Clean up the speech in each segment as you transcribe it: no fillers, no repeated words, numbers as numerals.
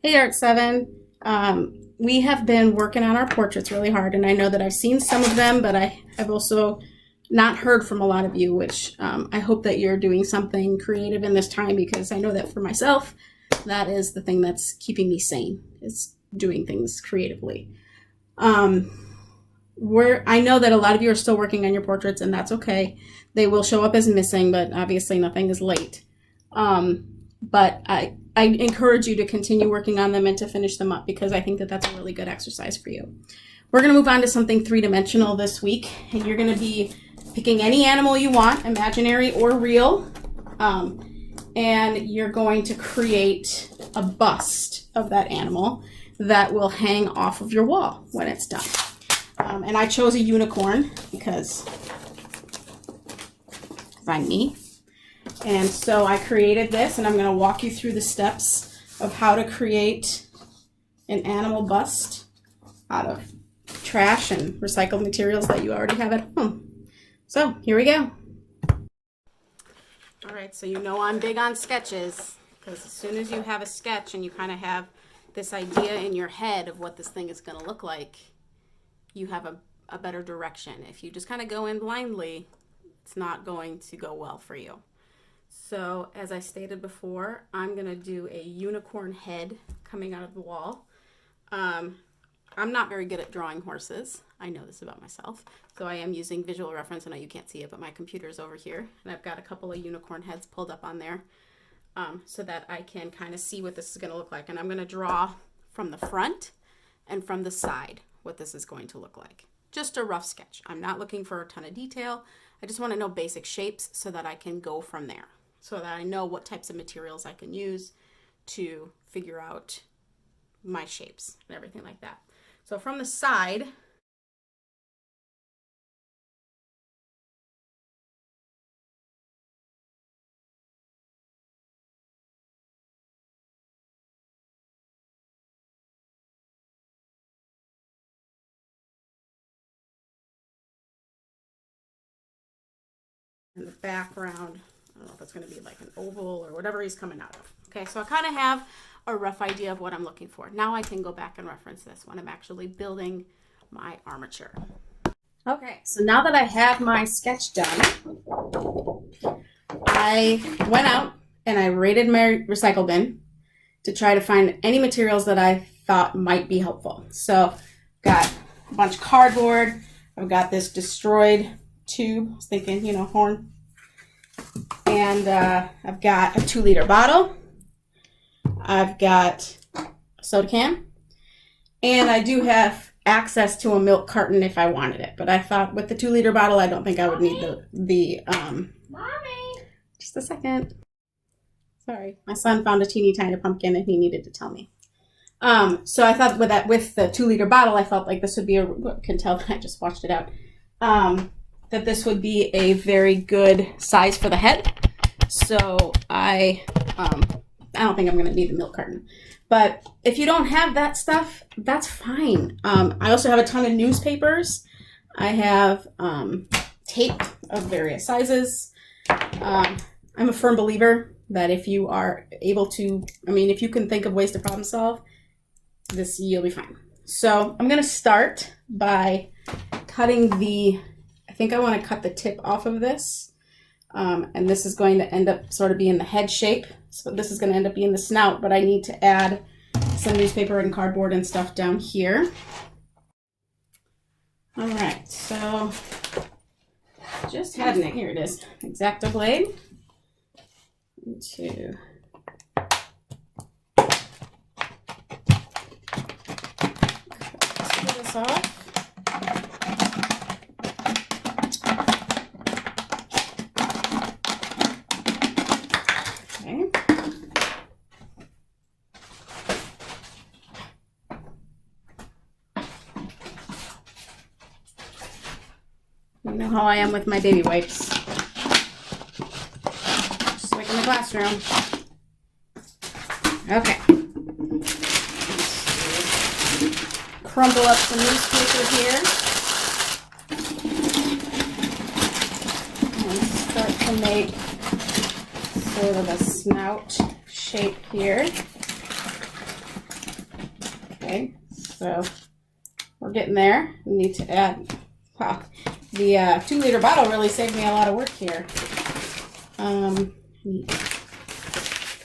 Hey Art 7. We have been working on our portraits really hard, and I know that I've seen some of them, but I've also not heard from a lot of you, which I hope that you're doing something creative in this time, because I know that for myself, that is the thing that's keeping me sane, is doing things creatively. I know that a lot of you are still working on your portraits, and that's okay. They will show up as missing, but obviously nothing is late. But I encourage you to continue working on them and to finish them up, because I think that that's a really good exercise for you. We're going to move on to something three-dimensional this week, and you're going to be picking any animal you want, imaginary or real, and you're going to create a bust of that animal that will hang off of your wall when it's done. And I chose a unicorn because I'm me. And so I created this, and I'm going to walk you through the steps of how to create an animal bust out of trash and recycled materials that you already have at home. So here we go. All right, so you know I'm big on sketches, because as soon as you have a sketch and you kind of have this idea in your head of what this thing is going to look like, you have a better direction. If you just kind of go in blindly, it's not going to go well for you. So as I stated before, I'm going to do a unicorn head coming out of the wall. I'm not very good at drawing horses. I know this about myself. So I am using visual reference. I know you can't see it, but my computer's over here. And I've got a couple of unicorn heads pulled up on there so that I can kind of see what this is going to look like. And I'm going to draw from the front and from the side what this is going to look like. Just a rough sketch. I'm not looking for a ton of detail. I just want to know basic shapes so that I can go from there, so that I know what types of materials I can use to figure out my shapes and everything like that. So from the side, in the background, I don't know if it's going to be like an oval or whatever he's coming out of. Okay, so I kind of have a rough idea of what I'm looking for. Now I can go back and reference this when I'm actually building my armature. Okay, so now that I have my sketch done, I went out and I raided my recycle bin to try to find any materials that I thought might be helpful. So I've got a bunch of cardboard. I've got this destroyed tube. I was thinking, horn. And I've got a 2-liter bottle. I've got a soda can. And I do have access to a milk carton if I wanted it. But I thought with the 2-liter bottle, I don't think I would need the Mommy! Just a second. Sorry. My son found a teeny tiny pumpkin and he needed to tell me. So I thought with the 2-liter bottle, I felt like this would be can tell that I just washed it out. That this would be a very good size for the head. So I don't think I'm going to need the milk carton. But if you don't have that stuff, that's fine. I also have a ton of newspapers. I have tape of various sizes. I'm a firm believer that if you are able to, if you can think of ways to problem solve, you'll be fine. So I'm going to start by cutting I think I want to cut the tip off of this. And this is going to end up sort of being the head shape. So this is going to end up being the snout, but I need to add some newspaper and cardboard and stuff down here. All right, so just heading it. Here it is. X-Acto blade. Screw this off. You know how I am with my baby wipes. Just like in the classroom. Okay. Crumble up some newspaper here. And start to make sort of a snout shape here. Okay, so we're getting there. We need to add, wow, the 2-liter bottle really saved me a lot of work here.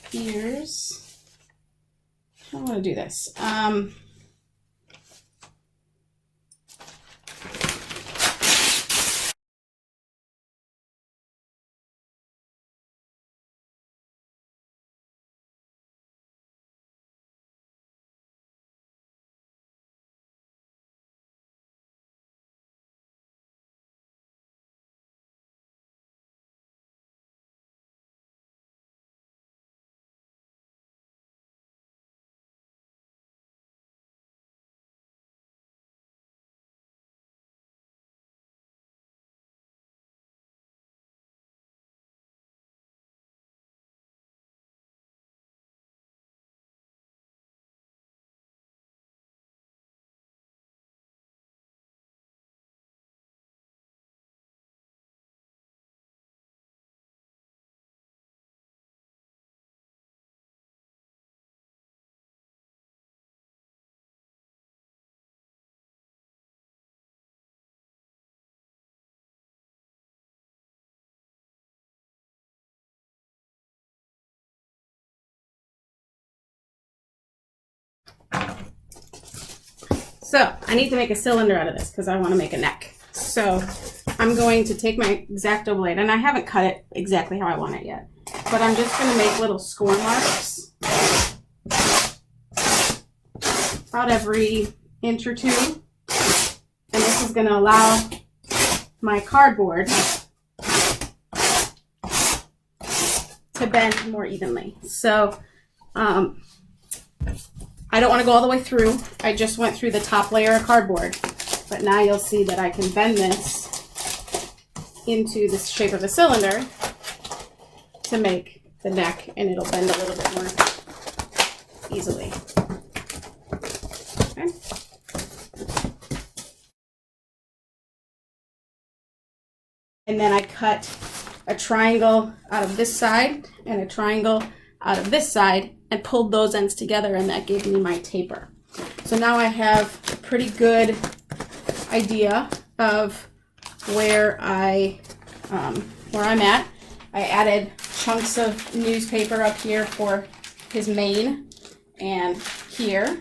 Here's, I want to do this. So I need to make a cylinder out of this because I want to make a neck. So I'm going to take my X-Acto blade, and I haven't cut it exactly how I want it yet, but I'm just going to make little score marks about every inch or two. And this is going to allow my cardboard to bend more evenly. So I don't want to go all the way through. I just went through the top layer of cardboard, but now you'll see that I can bend this into the shape of a cylinder to make the neck, and it'll bend a little bit more easily. Okay. And then I cut a triangle out of this side and a triangle out of this side and pulled those ends together, and that gave me my taper. So now I have a pretty good idea of where I'm at. I added chunks of newspaper up here for his mane and here,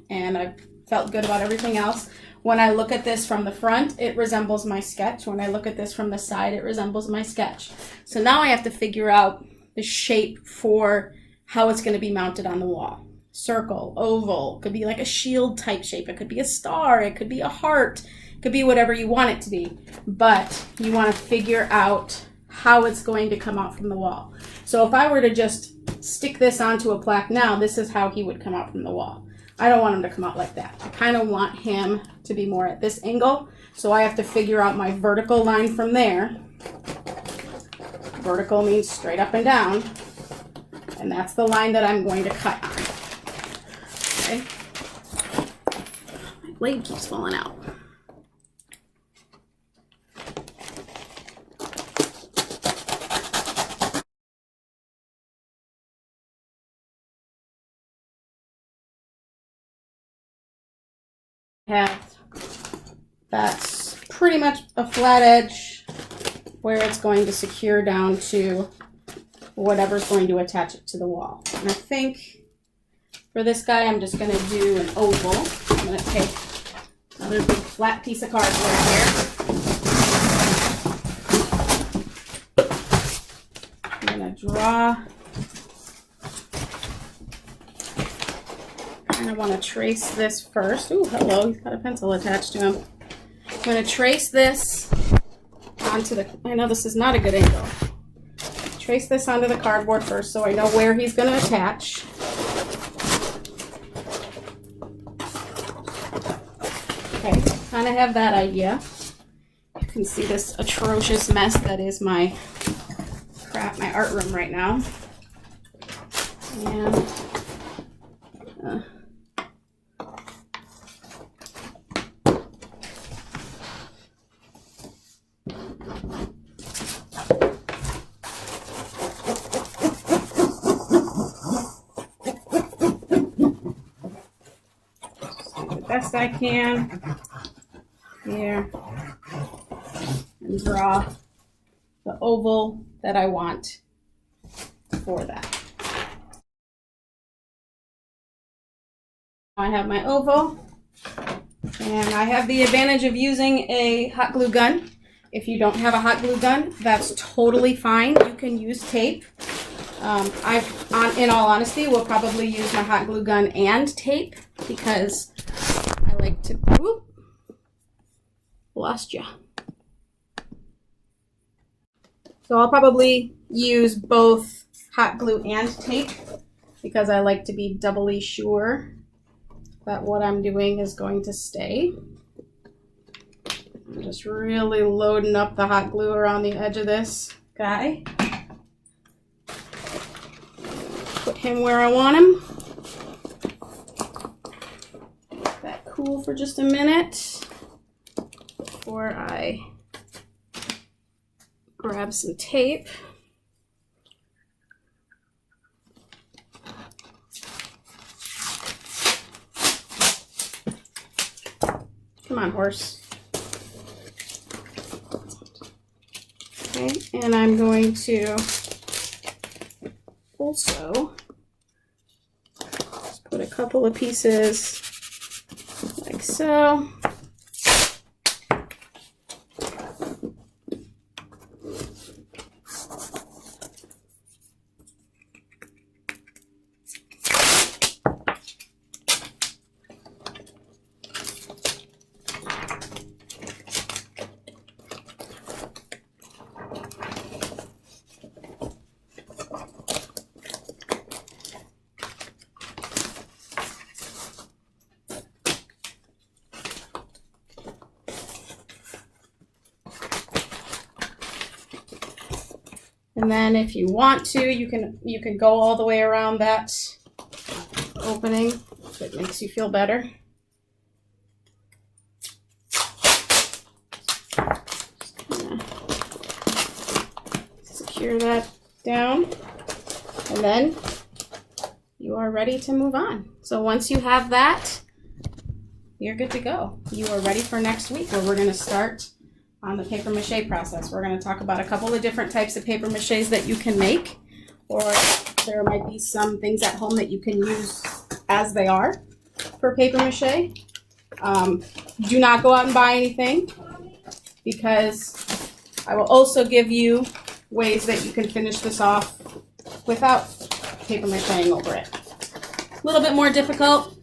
and I felt good about everything else. When I look at this from the front, it resembles my sketch. When I look at this from the side, it resembles my sketch. So now I have to figure out the shape for how it's going to be mounted on the wall. Circle, oval, could be like a shield type shape. It could be a star. It could be a heart. It could be whatever you want it to be. But you want to figure out how it's going to come out from the wall. So if I were to just stick this onto a plaque now, this is how he would come out from the wall. I don't want him to come out like that. I kind of want him to be more at this angle. So I have to figure out my vertical line from there. Vertical means straight up and down. And that's the line that I'm going to cut on. Okay. My blade keeps falling out. That's pretty much a flat edge where it's going to secure down to whatever's going to attach it to the wall. And I think for this guy, I'm just going to do an oval. I'm going to take another big flat piece of cardboard here. I'm going to draw. I want to trace this first. Ooh, hello, he's got a pencil attached to him. I'm going to trace this onto the, I know this is not a good angle. Trace this onto the cardboard first so I know where he's going to attach. Okay, kind of have that idea. You can see this atrocious mess that is my crap, my art room right now. And best I can here and draw the oval that I want for that. I have my oval, and I have the advantage of using a hot glue gun. If you don't have a hot glue gun, that's totally fine. You can use tape. In all honesty, will probably use my hot glue gun and tape because I like to, whoop, lost ya. So I'll probably use both hot glue and tape because I like to be doubly sure that what I'm doing is going to stay. I'm just really loading up the hot glue around the edge of this guy. Put him where I want him. Let that cool for just a minute before I grab some tape. Come on, horse. Okay, and I'm going to also just put a couple of pieces like so. And then if you want to, you can go all the way around that opening if it makes you feel better. Secure that down, and then you are ready to move on. So once you have that, you're good to go. You are ready for next week where we're going to start on the paper mache process. We're going to talk about a couple of different types of paper maches that you can make, or there might be some things at home that you can use as they are for paper mache. Do not go out and buy anything, because I will also give you ways that you can finish this off without paper macheing over it. A little bit more difficult,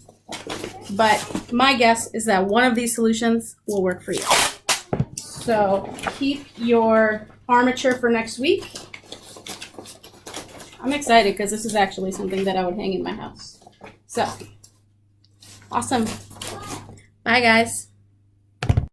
but my guess is that one of these solutions will work for you. So keep your armature for next week. I'm excited because this is actually something that I would hang in my house. So, awesome. Bye, guys.